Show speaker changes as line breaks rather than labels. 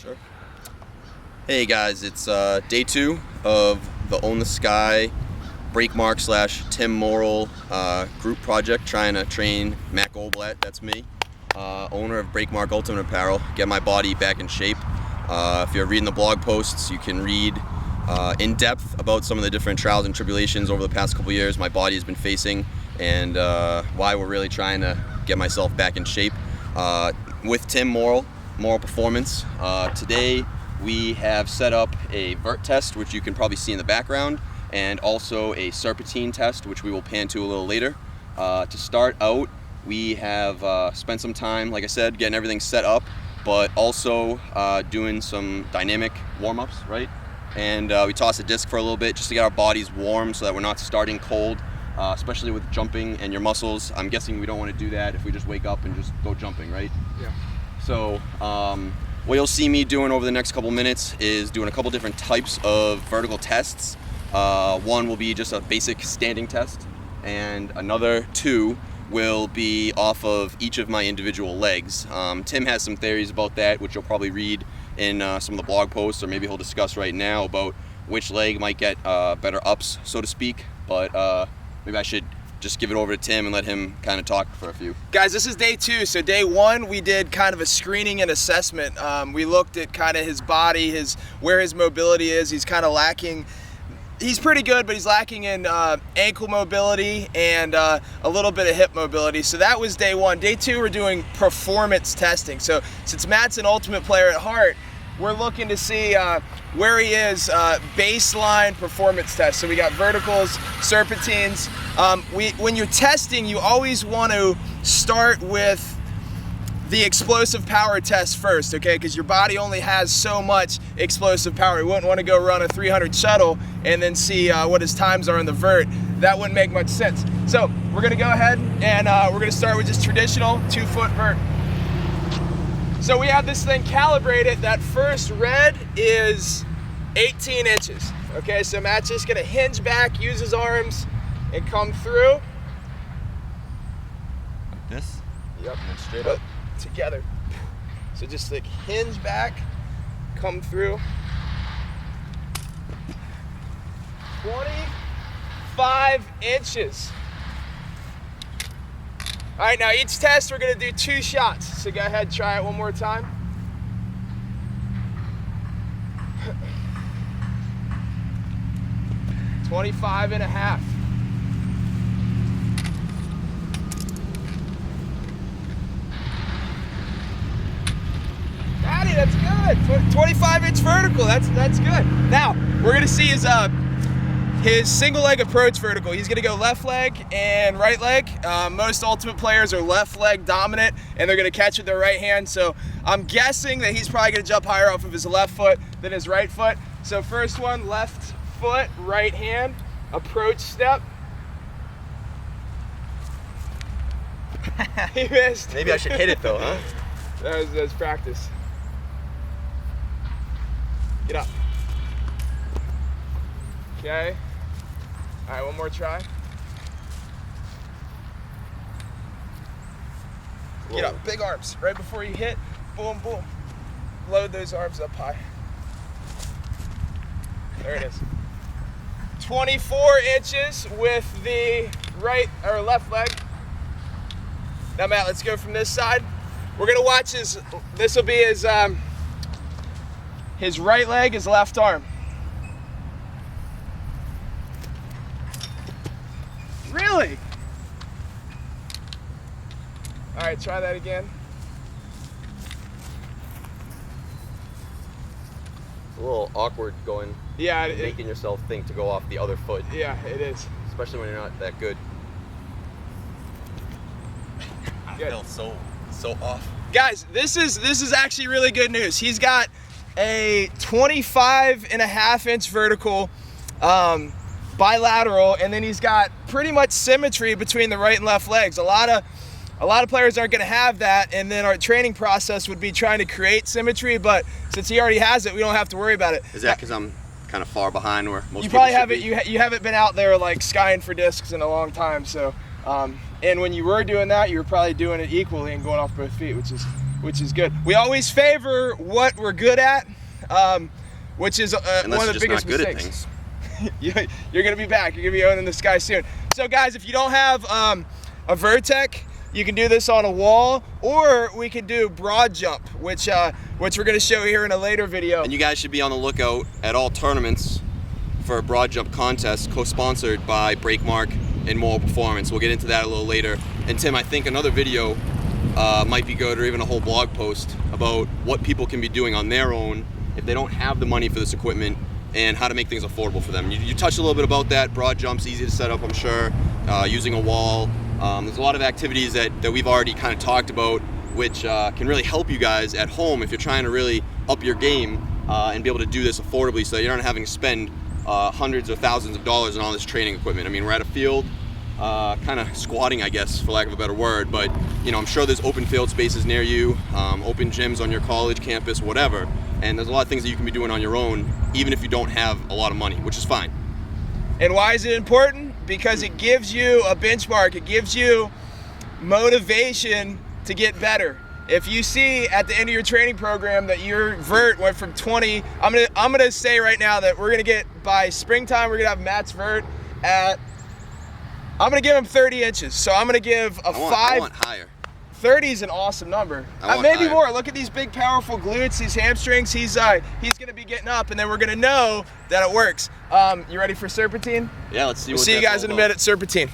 Sure. Hey guys, it's day 2 of the Own the Sky Breakmark / Tim Morrill group project, trying to train Matt Godblatt, that's me, owner of Breakmark Ultimate Apparel, get my body back in shape. If you're reading the blog posts, you can read in depth about some of the different trials and tribulations over the past couple years my body has been facing, and why we're really trying to get myself back in shape. With Tim Morrill Performance, today we have set up a vert test, which you can probably see in the background, and also a serpentine test, which we will pan to a little later. To start out, we have spent some time, like I said, getting everything set up, but also doing some dynamic warm-ups, right? And we toss a disc for a little bit just to get our bodies warm so that we're not starting cold, especially with jumping and your muscles. I'm guessing we don't want to do that if we just wake up and just go jumping, right?
Yeah.
So what you'll see me doing over the next couple minutes is doing a couple different types of vertical tests. One will be just a basic standing test, and another 2 will be off of each of my individual legs. Tim has some theories about that, which you'll probably read in some of the blog posts, or maybe he'll discuss right now about which leg might get better ups, so to speak. But maybe I should just give it over to Tim and let him kind of talk for a few.
Guys, this is day 2. So day 1, we did kind of a screening and assessment. We looked at kind of his body, where his mobility is. He's kind of lacking. He's pretty good, but he's lacking in ankle mobility and a little bit of hip mobility. So that was day 1. Day 2, we're doing performance testing. So since Matt's an ultimate player at heart, we're looking to see where he is, baseline performance test. So we got verticals, serpentines. When you're testing, you always want to start with the explosive power test first, okay? Because your body only has so much explosive power. You wouldn't want to go run a 300 shuttle and then see what his times are in the vert. That wouldn't make much sense. So we're gonna go ahead and we're gonna start with just traditional 2-foot vert. So we have this thing calibrated. That first red is 18 inches. Okay, so Matt's just gonna hinge back, use his arms, and come through.
Like this?
Yep.
And then straight up.
Together. So just like hinge back, come through. 25 inches. All right, now each test we're gonna do 2 shots. So go ahead, try it one more time. $25.5. Daddy, that's good. 25-inch vertical. That's good. Now we're gonna see his single leg approach vertical. He's gonna go left leg and right leg. Most ultimate players are left leg dominant, and they're gonna catch with their right hand. So I'm guessing that he's probably gonna jump higher off of his left foot than his right foot. So first one, left foot, right hand, approach step. He missed.
Maybe I should hit it though, huh?
That was practice. Get up. Okay. All right, one more try.
Whoa.
Get up, big arms. Right before you hit, boom, boom. Load those arms up high. There it is. 24 inches with the right or left leg. Now Matt, let's go from this side. We're gonna watch this will be his right leg, his left arm. Really? All right, try that again.
It's a little awkward going,
Yeah,
making yourself think to go off the other foot.
Yeah, it is.
Especially when you're not that good. I feel so off.
Guys, this is actually really good news. He's got a 25.5-inch vertical bilateral, and then he's got pretty much symmetry between the right and left legs. A lot of players aren't going to have that, and then our training process would be trying to create symmetry, but since he already has it, we don't have to worry about it.
Is that because I'm kind of far behind where most
you
people
probably
should
haven't
be?
you haven't been out there like skying for discs in a long time, so and when you were doing that, you were probably doing it equally and going off both feet, which is which is good. We always favor what we're good at, which is one of the biggest mistakes. You're gonna be back. You're gonna be owning the sky soon. So guys, if you don't have a Vertec, you can do this on a wall, or we can do broad jump, which we're gonna show here in a later video.
And you guys should be on the lookout at all tournaments for a broad jump contest co-sponsored by Breakmark and Moral Performance. We'll get into that a little later. And Tim, I think another video might be good, or even a whole blog post about what people can be doing on their own if they don't have the money for this equipment, and how to make things affordable for them. You touched a little bit about that. Broad jump's easy to set up, I'm sure. Using a wall. There's a lot of activities that we've already kind of talked about, which can really help you guys at home if you're trying to really up your game and be able to do this affordably, so you're not having to spend hundreds or thousands of dollars on all this training equipment. I mean, we're at a field, kind of squatting, I guess, for lack of a better word, but you know, I'm sure there's open field spaces near you, open gyms on your college campus, whatever. And there's a lot of things that you can be doing on your own, even if you don't have a lot of money, which is fine.
And why is it important? Because it gives you a benchmark. It gives you motivation to get better. If you see at the end of your training program that your vert went from 20, I'm gonna say right now that we're gonna get, by springtime, we're gonna have Matt's vert at, I'm gonna give him 30 inches. So I'm gonna give a
I want higher.
30 is an awesome number. Maybe more. Look at these big, powerful glutes, these hamstrings. He's gonna be getting up, and then we're gonna know that it works. You ready for serpentine?
Yeah, let's see.
We'll see you guys in a minute. Serpentine.